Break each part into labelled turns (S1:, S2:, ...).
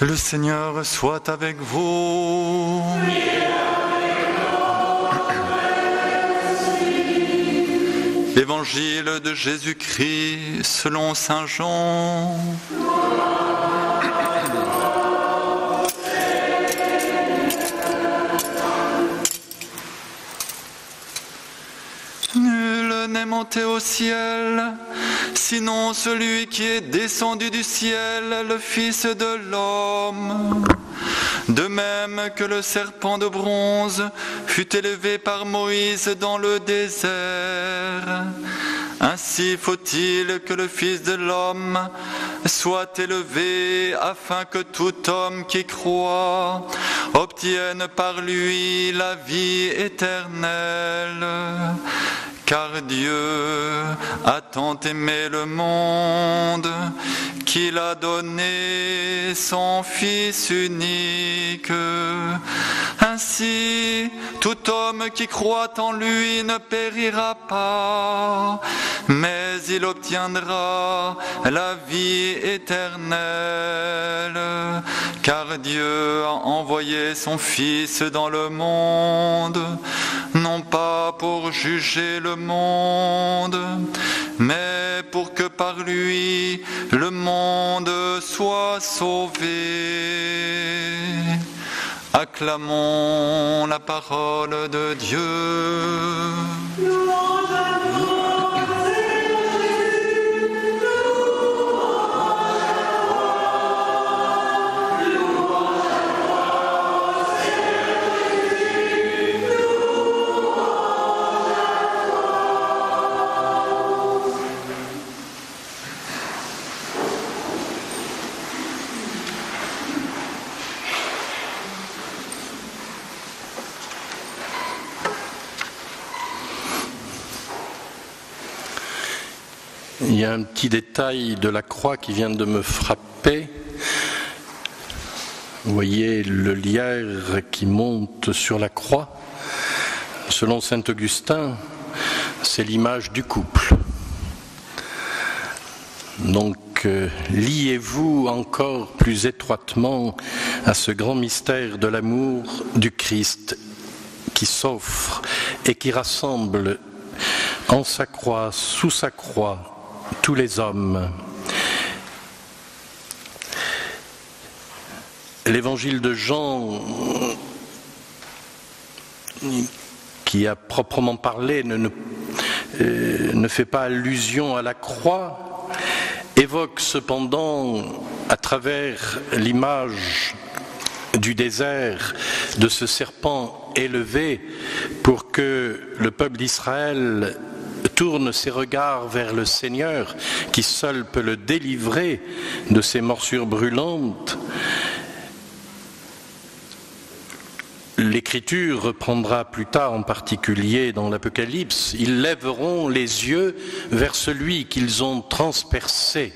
S1: Le Seigneur soit avec vous. Évangile de Jésus-Christ selon saint Jean. Nul n'est monté au ciel, sinon celui qui est descendu du ciel, le Fils de l'homme. De même que le serpent de bronze fut élevé par Moïse dans le désert, ainsi faut-il que le Fils de l'homme soit élevé, afin que tout homme qui croit obtienne par lui la vie éternelle. Car Dieu a tant aimé le monde qu'il a donné son Fils unique. Ainsi, tout homme qui croit en lui ne périra pas, mais il obtiendra la vie éternelle. Car Dieu a envoyé son Fils dans le monde, non pas pour juger le monde, mais pour que par lui le monde soit sauvé. Acclamons la parole de Dieu.
S2: Louange à toi, Seigneur Jésus, louange à toi, louange à toi, Seigneur Jésus, louange à toi.
S3: Il y a un petit détail de la croix qui vient de me frapper. Vous voyez le lierre qui monte sur la croix. Selon saint Augustin, c'est l'image du couple. Donc, liez-vous encore plus étroitement à ce grand mystère de l'amour du Christ qui s'offre et qui rassemble en sa croix, sous sa croix, tous les hommes. L'évangile de Jean, qui a proprement parlé ne fait pas allusion à la croix, évoque cependant, à travers l'image du désert, de ce serpent élevé, pour que le peuple d'Israël tourne ses regards vers le Seigneur, qui seul peut le délivrer de ces morsures brûlantes. L'Écriture reprendra plus tard, en particulier dans l'Apocalypse, ils lèveront les yeux vers celui qu'ils ont transpercé,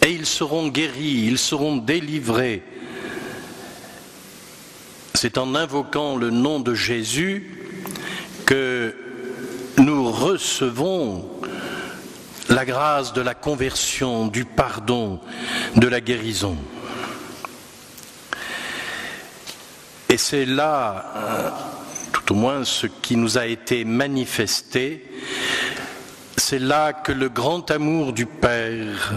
S3: et ils seront guéris, ils seront délivrés. C'est en invoquant le nom de Jésus que nous recevons la grâce de la conversion, du pardon, de la guérison. Et c'est là, tout au moins ce qui nous a été manifesté, c'est là que le grand amour du Père,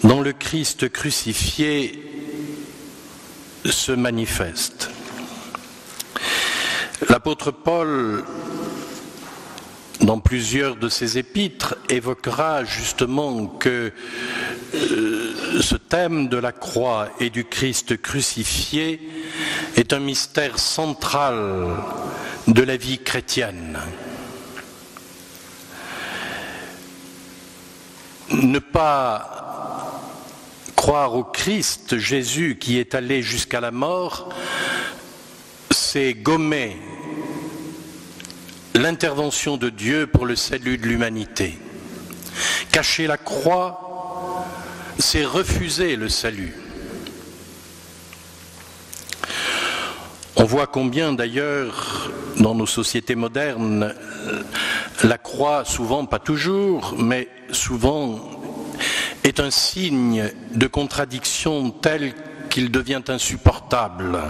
S3: dans le Christ crucifié, se manifeste. L'apôtre Paul, dans plusieurs de ses épîtres, évoquera justement que ce thème de la croix et du Christ crucifié est un mystère central de la vie chrétienne. Ne pas croire au Christ, Jésus, qui est allé jusqu'à la mort, c'est gommer l'intervention de Dieu pour le salut de l'humanité. Cacher la croix, c'est refuser le salut. On voit combien d'ailleurs, dans nos sociétés modernes, la croix, souvent, pas toujours, mais souvent, est un signe de contradiction tel qu'il devient insupportable.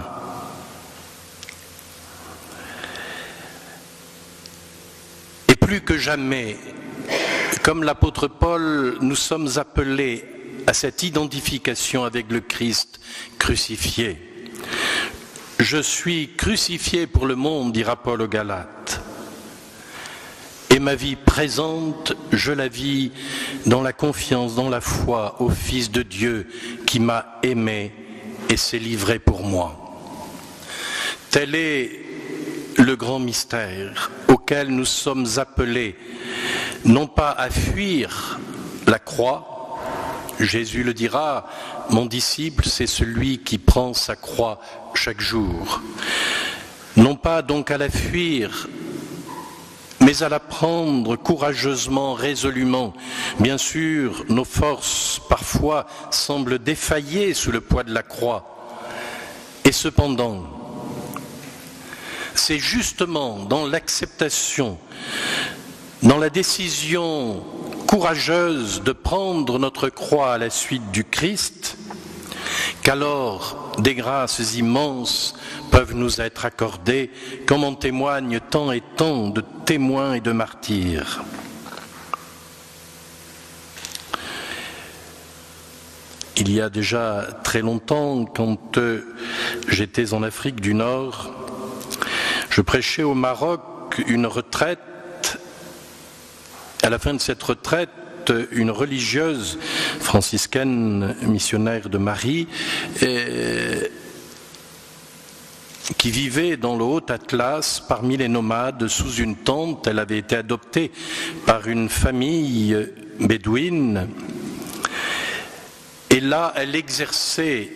S3: Et plus que jamais, comme l'apôtre Paul, nous sommes appelés à cette identification avec le Christ crucifié. Je suis crucifié pour le monde, dira Paul aux Galates. Et ma vie présente, je la vis dans la confiance, dans la foi au Fils de Dieu qui m'a aimé et s'est livré pour moi. Tel est le grand mystère auquel nous sommes appelés, non pas à fuir la croix. Jésus le dira, mon disciple, c'est celui qui prend sa croix chaque jour. Non pas donc à la fuir, mais à la prendre courageusement, résolument. Bien sûr, nos forces parfois semblent défailler sous le poids de la croix. Et cependant, c'est justement dans l'acceptation, dans la décision courageuse de prendre notre croix à la suite du Christ, qu'alors des grâces immenses peuvent nous être accordées, comme en témoignent tant et tant de témoins et de martyrs. Il y a déjà très longtemps, quand j'étais en Afrique du Nord, je prêchais au Maroc une retraite. À la fin de cette retraite, une religieuse franciscaine missionnaire de Marie qui vivait dans le Haut-Atlas parmi les nomades sous une tente. Elle avait été adoptée par une famille bédouine et là elle exerçait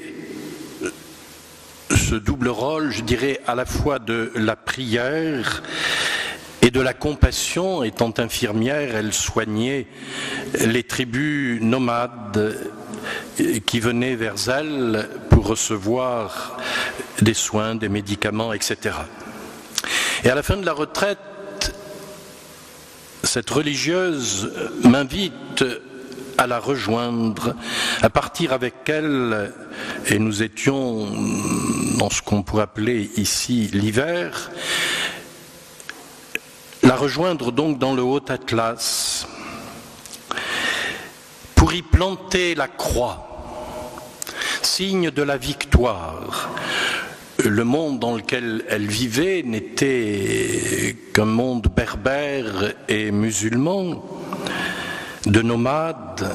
S3: ce double rôle, je dirais, à la fois de la prière et de la compassion. Étant infirmière, elle soignait les tribus nomades qui venaient vers elle pour recevoir des soins, des médicaments, etc. Et à la fin de la retraite, cette religieuse m'invite à la rejoindre, à partir avec elle, et nous étions dans ce qu'on pourrait appeler ici l'hiver, la rejoindre donc dans le Haut-Atlas pour y planter la croix, signe de la victoire. Le monde dans lequel elle vivait n'était qu'un monde berbère et musulman, de nomades.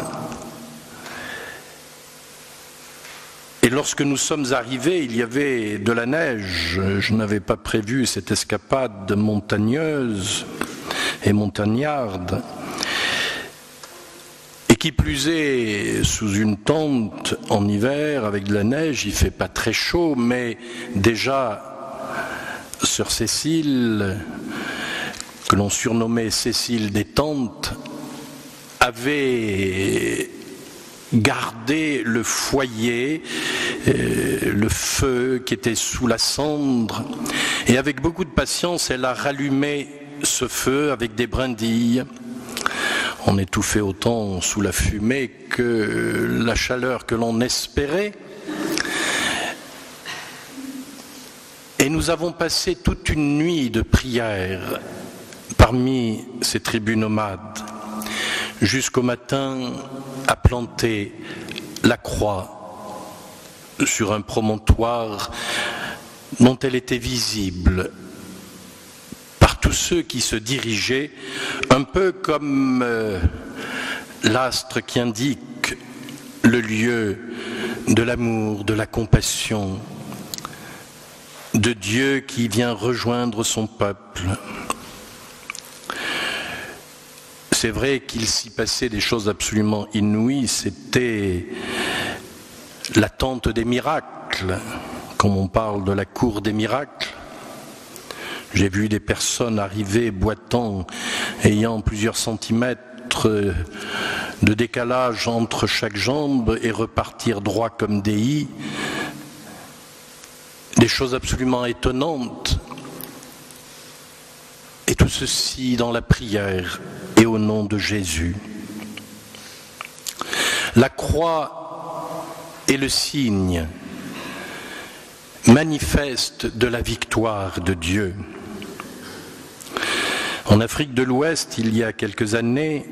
S3: Et lorsque nous sommes arrivés, il y avait de la neige. Je n'avais pas prévu cette escapade montagneuse et montagnarde. Et qui plus est, sous une tente en hiver, avec de la neige, il ne fait pas très chaud, mais déjà, sœur Cécile, que l'on surnommait Cécile des tentes, avait gardé le foyer, le feu qui était sous la cendre, et avec beaucoup de patience, elle a rallumé ce feu avec des brindilles. On étouffait autant sous la fumée que la chaleur que l'on espérait. Et nous avons passé toute une nuit de prière parmi ces tribus nomades, jusqu'au matin à planter la croix sur un promontoire dont elle était visible par tous ceux qui se dirigeaient, un peu comme l'astre qui indique le lieu de l'amour, de la compassion, de Dieu qui vient rejoindre son peuple. C'est vrai qu'il s'y passait des choses absolument inouïes, c'était l'attente des miracles, comme on parle de la cour des miracles. J'ai vu des personnes arriver boitant, ayant plusieurs centimètres de décalage entre chaque jambe et repartir droit comme des i. Des choses absolument étonnantes. Et tout ceci dans la prière et au nom de Jésus. La croix est le signe manifeste de la victoire de Dieu. En Afrique de l'Ouest, il y a quelques années,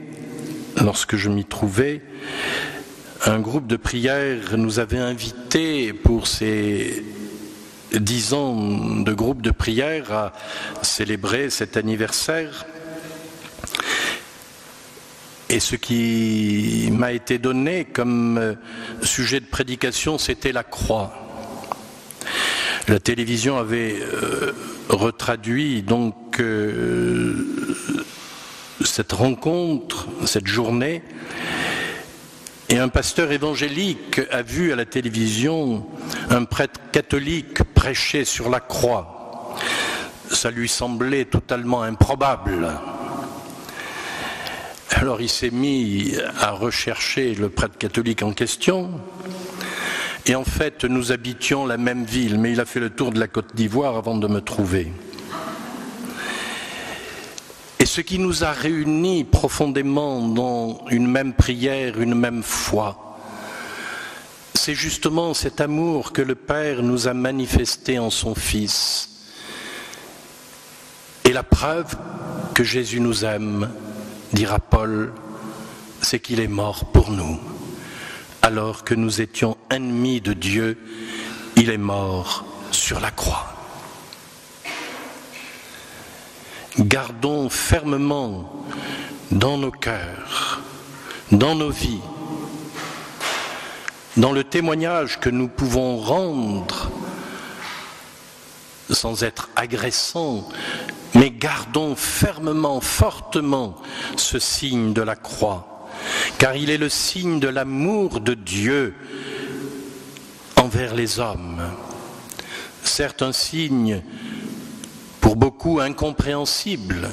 S3: lorsque je m'y trouvais, un groupe de prière nous avait invités pour ces 10 ans de groupe de prière à célébrer cet anniversaire. Et ce qui m'a été donné comme sujet de prédication, c'était la croix. La télévision avait retraduit donc cette rencontre, cette journée, et un pasteur évangélique a vu à la télévision un prêtre catholique prêcher sur la croix. Ça lui semblait totalement improbable. Alors il s'est mis à rechercher le prêtre catholique en question. Et en fait, nous habitions la même ville, mais il a fait le tour de la Côte d'Ivoire avant de me trouver. Et ce qui nous a réunis profondément dans une même prière, une même foi, c'est justement cet amour que le Père nous a manifesté en son Fils. Et la preuve que Jésus nous aime, dira Paul, c'est qu'il est mort pour nous. Alors que nous étions ennemis de Dieu, il est mort sur la croix. Gardons fermement dans nos cœurs, dans nos vies, dans le témoignage que nous pouvons rendre sans être agressants, mais gardons fermement, fortement ce signe de la croix, car il est le signe de l'amour de Dieu envers les hommes. Certes, un signe pour beaucoup incompréhensible,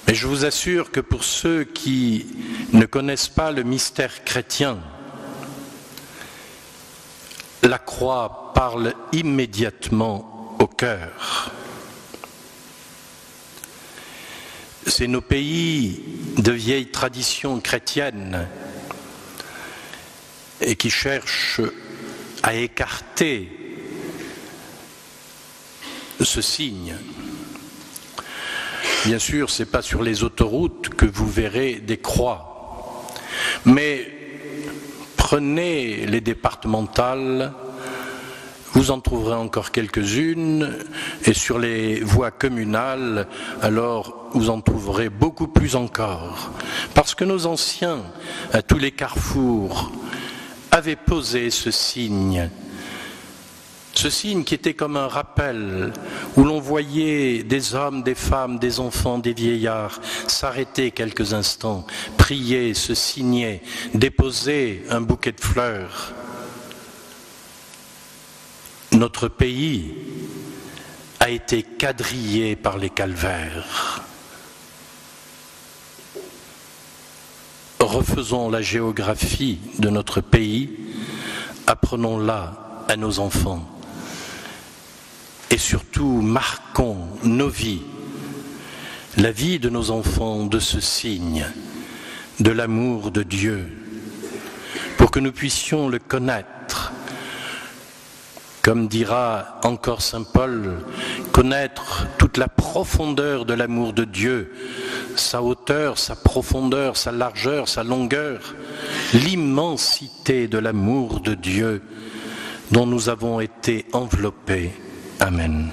S3: mais je vous assure que pour ceux qui ne connaissent pas le mystère chrétien, la croix parle immédiatement au cœur. C'est nos pays de vieille tradition chrétienne et qui cherchent à écarter ce signe. Bien sûr, ce n'est pas sur les autoroutes que vous verrez des croix, mais prenez les départementales, vous en trouverez encore quelques-unes, et sur les voies communales, alors vous en trouverez beaucoup plus encore. Parce que nos anciens, à tous les carrefours, avaient posé ce signe qui était comme un rappel, où l'on voyait des hommes, des femmes, des enfants, des vieillards s'arrêter quelques instants, prier, se signer, déposer un bouquet de fleurs. Notre pays a été quadrillé par les calvaires. Refaisons la géographie de notre pays, apprenons-la à nos enfants. Et surtout, marquons nos vies, la vie de nos enfants, de ce signe, de l'amour de Dieu, pour que nous puissions le connaître. Comme dira encore saint Paul, connaître toute la profondeur de l'amour de Dieu, sa hauteur, sa profondeur, sa largeur, sa longueur, l'immensité de l'amour de Dieu dont nous avons été enveloppés. Amen.